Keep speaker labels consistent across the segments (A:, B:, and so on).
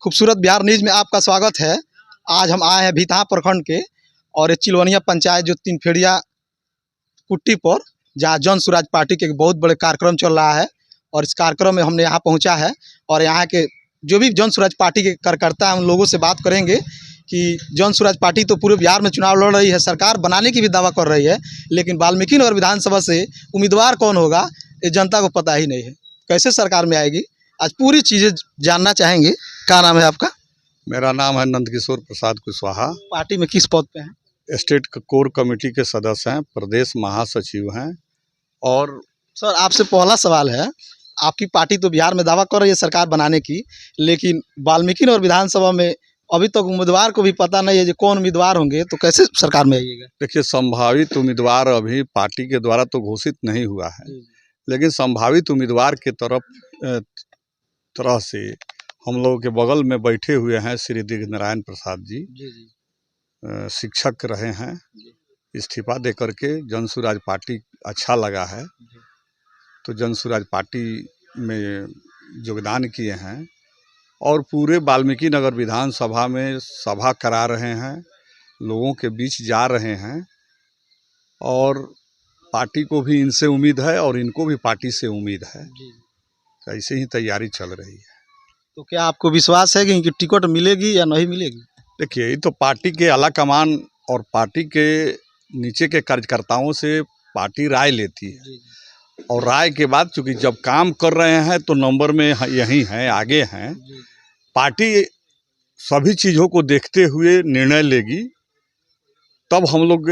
A: खूबसूरत बिहार न्यूज़ में आपका स्वागत है। आज हम आए हैं भितहा प्रखंड के और ये चिलवनिया पंचायत जो तीनखेड़िया कुट्टी पर, जहाँ जन स्वराज पार्टी के एक बहुत बड़े कार्यक्रम चल रहा है। और इस कार्यक्रम में हमने यहाँ पहुँचा है और यहाँ के जो भी जन स्वराज पार्टी के कार्यकर्ता हैं उन लोगों से बात करेंगे कि जन स्वराज पार्टी तो पूरे बिहार में चुनाव लड़ रही है, सरकार बनाने की भी दावा कर रही है, लेकिन वाल्मीकि नगर विधानसभा से उम्मीदवार कौन होगा ये जनता को पता ही नहीं है। कैसे सरकार में आएगी, आज पूरी चीज़ें जानना चाहेंगे। क्या नाम है आपका?
B: मेरा नाम है नंदकिशोर प्रसाद कुशवाहा।
A: पार्टी में किस पद पे हैं?
B: स्टेट कोर कमेटी के सदस्य हैं, प्रदेश महासचिव हैं। और
A: सर आपसे पहला सवाल है, आपकी पार्टी तो बिहार में दावा कर रही है सरकार बनाने की, लेकिन वाल्मीकि नगर विधानसभा में अभी तक उम्मीदवार को भी पता नहीं है जो कौन उम्मीदवार होंगे, तो कैसे सरकार में आइएगा?
B: देखिए, संभावित उम्मीदवार अभी पार्टी के द्वारा तो घोषित नहीं हुआ है, लेकिन संभावित उम्मीदवार के तरह से हम लोगों के बगल में बैठे हुए हैं श्री दिग्नारायण प्रसाद जी। शिक्षक रहे हैं, इस्तीफा दे करके जन स्वराज पार्टी अच्छा लगा है तो जन स्वराज पार्टी में योगदान किए हैं और पूरे वाल्मीकि नगर विधानसभा में सभा करा रहे हैं, लोगों के बीच जा रहे हैं और पार्टी को भी इनसे उम्मीद है और इनको भी पार्टी से उम्मीद है। तो ऐसे ही तैयारी चल रही है।
A: तो क्या आपको विश्वास है कि इनकी टिकट मिलेगी या नहीं मिलेगी?
B: देखिए, ये तो पार्टी के आला कमान और पार्टी के नीचे के कार्यकर्ताओं से पार्टी राय लेती है और राय के बाद चूँकि जब काम कर रहे हैं तो नंबर में यही हैं, आगे हैं। पार्टी सभी चीज़ों को देखते हुए निर्णय लेगी, तब हम लोग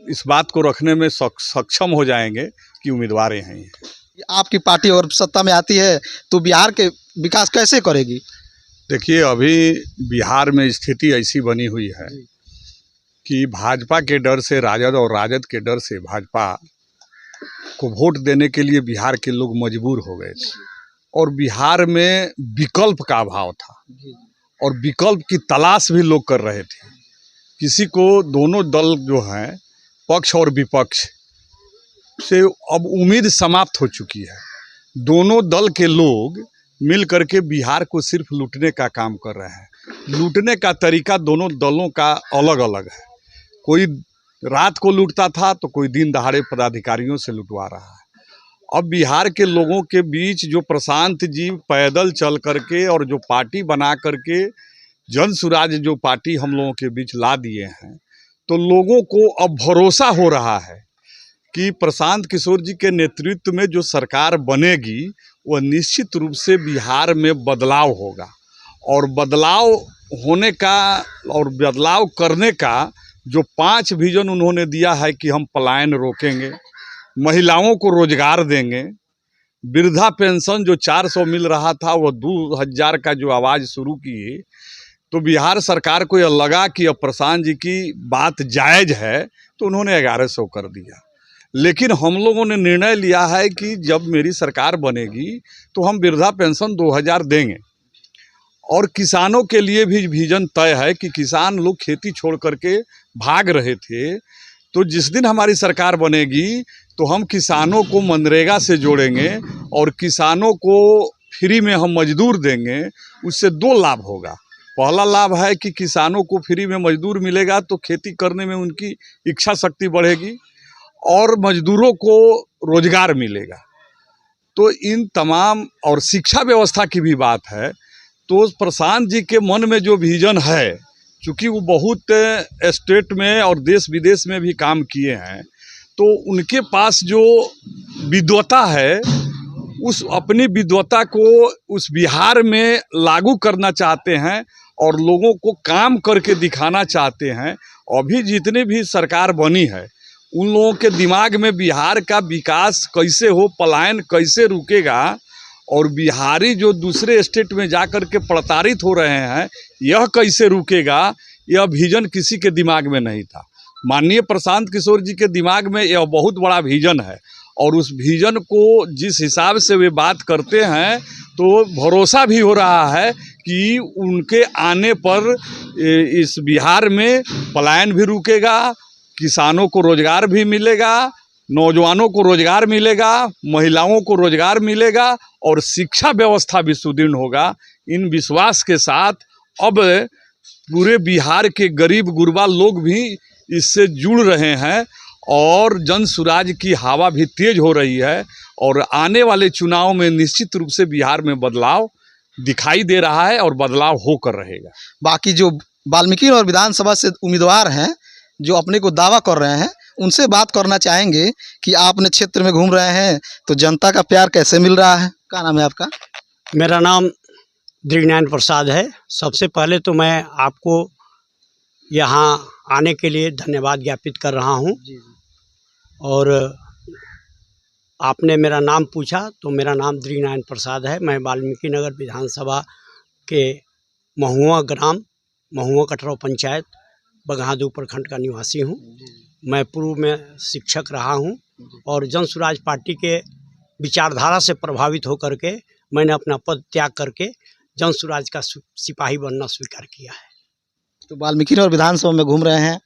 B: इस बात को रखने में सक्षम हो जाएंगे कि उम्मीदवार यही हैं।
A: आपकी पार्टी अगर सत्ता में आती है तो बिहार के विकास कैसे करेगी?
B: देखिए, अभी बिहार में स्थिति ऐसी बनी हुई है कि भाजपा के डर से राजद और राजद के डर से भाजपा को वोट देने के लिए बिहार के लोग मजबूर हो गए थे और बिहार में विकल्प का अभाव था और विकल्प की तलाश भी लोग कर रहे थे। किसी को दोनों दल जो हैं, पक्ष और विपक्ष से अब उम्मीद समाप्त हो चुकी है। दोनों दल के लोग मिल करके बिहार को सिर्फ लूटने का काम कर रहे हैं। लूटने का तरीका दोनों दलों का अलग अलग है। कोई रात को लूटता था तो कोई दिन दहाड़े पदाधिकारियों से लुटवा रहा है। अब बिहार के लोगों के बीच जो प्रशांत जी पैदल चल करके और जो पार्टी बना करके जन स्वराज जो पार्टी हम लोगों के बीच ला दिए हैं, तो लोगों को अब भरोसा हो रहा है कि प्रशांत किशोर जी के नेतृत्व में जो सरकार बनेगी वह निश्चित रूप से बिहार में बदलाव होगा और बदलाव होने का और बदलाव करने का जो 5 विजन उन्होंने दिया है कि हम पलायन रोकेंगे, महिलाओं को रोजगार देंगे, वृद्धा पेंशन जो 400 मिल रहा था वह 2000 का जो आवाज़ शुरू किए, तो बिहार सरकार को यह लगा कि अब प्रशांत जी की बात जायज़ है तो उन्होंने 1100 कर दिया। लेकिन हम लोगों ने निर्णय लिया है कि जब मेरी सरकार बनेगी तो हम वृद्धा पेंशन 2000 देंगे और किसानों के लिए भी विजन तय है कि किसान लोग खेती छोड़ करके भाग रहे थे, तो जिस दिन हमारी सरकार बनेगी तो हम किसानों को मनरेगा से जोड़ेंगे और किसानों को फ्री में हम मजदूर देंगे। उससे 2 लाभ होगा। पहला लाभ है कि किसानों को फ्री में मजदूर मिलेगा तो खेती करने में उनकी इच्छा शक्ति बढ़ेगी और मजदूरों को रोजगार मिलेगा। तो इन तमाम और शिक्षा व्यवस्था की भी बात है। तो प्रशांत जी के मन में जो विजन है, चूँकि वो बहुत स्टेट में और देश विदेश में भी काम किए हैं, तो उनके पास जो विद्वता है उस अपनी विद्वता को उस बिहार में लागू करना चाहते हैं और लोगों को काम करके दिखाना चाहते हैं। अभी जितनी भी सरकार बनी है उन लोगों के दिमाग में बिहार का विकास कैसे हो, पलायन कैसे रुकेगा और बिहारी जो दूसरे स्टेट में जा कर के प्रताड़ित हो रहे हैं यह कैसे रुकेगा, यह विजन किसी के दिमाग में नहीं था। माननीय प्रशांत किशोर जी के दिमाग में यह बहुत बड़ा विजन है और उस विजन को जिस हिसाब से वे बात करते हैं तो भरोसा भी हो रहा है कि उनके आने पर इस बिहार में पलायन भी रुकेगा, किसानों को रोजगार भी मिलेगा, नौजवानों को रोजगार मिलेगा, महिलाओं को रोजगार मिलेगा और शिक्षा व्यवस्था भी सुदृढ़ होगा। इन विश्वास के साथ अब पूरे बिहार के गरीब गुरबा लोग भी इससे जुड़ रहे हैं और जन सुराज की हवा भी तेज हो रही है और आने वाले चुनाव में निश्चित रूप से बिहार में बदलाव दिखाई दे रहा है और बदलाव होकर रहेगा।
A: बाकी जो वाल्मीकि और विधानसभा से उम्मीदवार हैं जो अपने को दावा कर रहे हैं उनसे बात करना चाहेंगे कि आपने क्षेत्र में घूम रहे हैं तो जनता का प्यार कैसे मिल रहा है। क्या नाम है आपका?
C: मेरा नाम दृढ़नारायण प्रसाद है। सबसे पहले तो मैं आपको यहाँ आने के लिए धन्यवाद ज्ञापित कर रहा हूँ। और आपने मेरा नाम पूछा तो मेरा नाम दृढ़नारायण प्रसाद है। मैं वाल्मीकि नगर विधानसभा के महुआ ग्राम, महुआ कटरा पंचायत, बगहादुर प्रखंड का निवासी हूँ। मैं पूर्व में शिक्षक रहा हूँ और जन सुराज पार्टी के विचारधारा से प्रभावित होकर के मैंने अपना पद त्याग करके जन सुराज का सिपाही बनना स्वीकार किया है।
A: तो वाल्मीकि नगर विधानसभा में घूम रहे हैं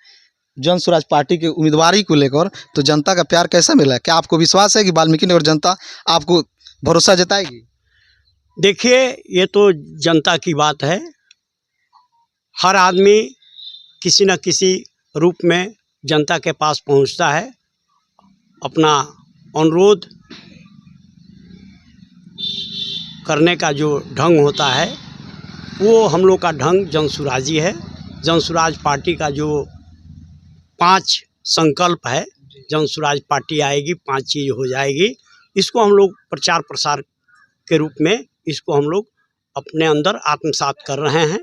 A: जन सुराज पार्टी के उम्मीदवारी को लेकर, तो जनता का प्यार कैसा मिला है? क्या आपको विश्वास है कि वाल्मीकि नगर जनता आपको भरोसा जताएगी?
C: देखिए, ये तो जनता की बात है। हर आदमी किसी न किसी रूप में जनता के पास पहुंचता है, अपना अनुरोध करने का जो ढंग होता है वो हम लोग का ढंग जनसुराजी है। जनसुराज पार्टी का जो 5 संकल्प है, जनसुराज पार्टी आएगी 5 चीज़ हो जाएगी, इसको हम लोग प्रचार प्रसार के रूप में इसको हम लोग अपने अंदर आत्मसात कर रहे हैं।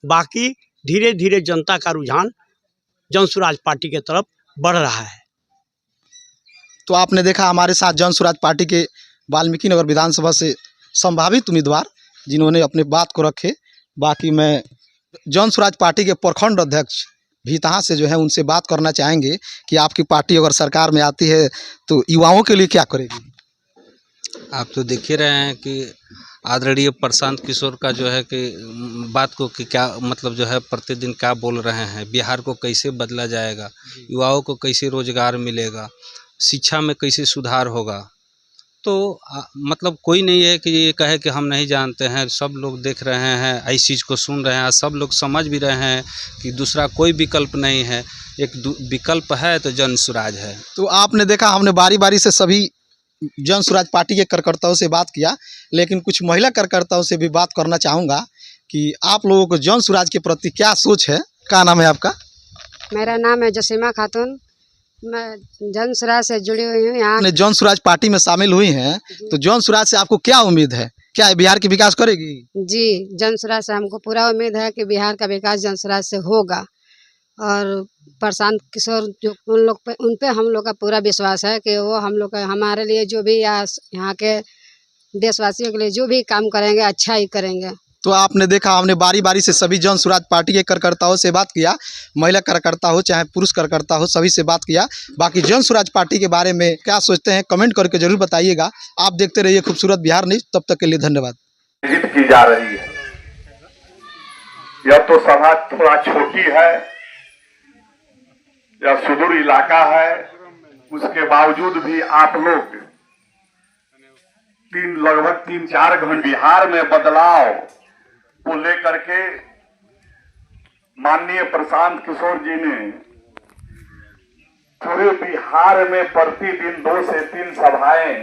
C: बाकी धीरे धीरे जनता का रुझान जनसुराज पार्टी के तरफ बढ़ रहा है।
A: तो आपने देखा हमारे साथ जन सुराज पार्टी के वाल्मीकि नगर विधानसभा से संभावित उम्मीदवार जिन्होंने अपने बात को रखे। बाकी मैं जन सुराज पार्टी के प्रखंड अध्यक्ष भीतहा से जो है उनसे बात करना चाहेंगे कि आपकी पार्टी अगर सरकार में आती है तो युवाओं के लिए क्या करेगी?
D: आप तो देख ही रहे हैं कि आदरणीय प्रशांत किशोर का जो है कि बात को कि क्या मतलब जो है प्रतिदिन क्या बोल रहे हैं, बिहार को कैसे बदला जाएगा, युवाओं को कैसे रोजगार मिलेगा, शिक्षा में कैसे सुधार होगा। तो मतलब कोई नहीं है कि ये कहे कि हम नहीं जानते हैं। सब लोग देख रहे हैं, इस चीज़ को सुन रहे हैं, सब लोग समझ भी रहे हैं कि दूसरा कोई विकल्प नहीं है। एक विकल्प है तो जन सुराज है।
A: तो आपने देखा हमने बारी बारी से सभी जन सुराज पार्टी के कार्यकर्ताओं से बात किया, लेकिन कुछ महिला कार्यकर्ताओं से भी बात करना चाहूँगा कि आप लोगों को जन सुराज के प्रति क्या सोच है। क्या नाम है आपका?
E: मेरा नाम है जसीमा खातून। मैं जन सुराज से जुड़ी हुई हूँ। यहाँ
A: आपने जन सुराज पार्टी में शामिल हुई हैं, तो जन सुराज से आपको क्या उम्मीद है? क्या बिहार की विकास करेगी?
E: जी, जन सुराज से हमको पूरा उम्मीद है कि बिहार का विकास जन सुराज से होगा। और प्रशांत किशोर जो उन पे हम लोग का पूरा विश्वास है कि वो हम लोग का हमारे लिए जो भी यहाँ के देशवासियों के लिए जो भी काम करेंगे अच्छा ही करेंगे।
A: तो आपने देखा हमने बारी बारी से सभी जन सुराज पार्टी के कार्यकर्ताओं से बात किया, महिला कार्यकर्ता हो चाहे पुरुष कार्यकर्ता हो, सभी से बात किया। बाकी जन सुराज पार्टी के बारे में क्या सोचते हैं कमेंट करके जरूर बताइएगा। आप देखते रहिए खूबसूरत बिहार न्यूज़। तब तक के लिए धन्यवाद।
F: आयोजित की जा रही है। यह तो सभा थोड़ा छोटी है, यह सुदूर इलाका है, उसके बावजूद भी आप लोग लगभग 3-4 घंटे बिहार में बदलाव को लेकर के माननीय प्रशांत किशोर जी ने पूरे बिहार में प्रतिदिन 2 से 3 सभाएं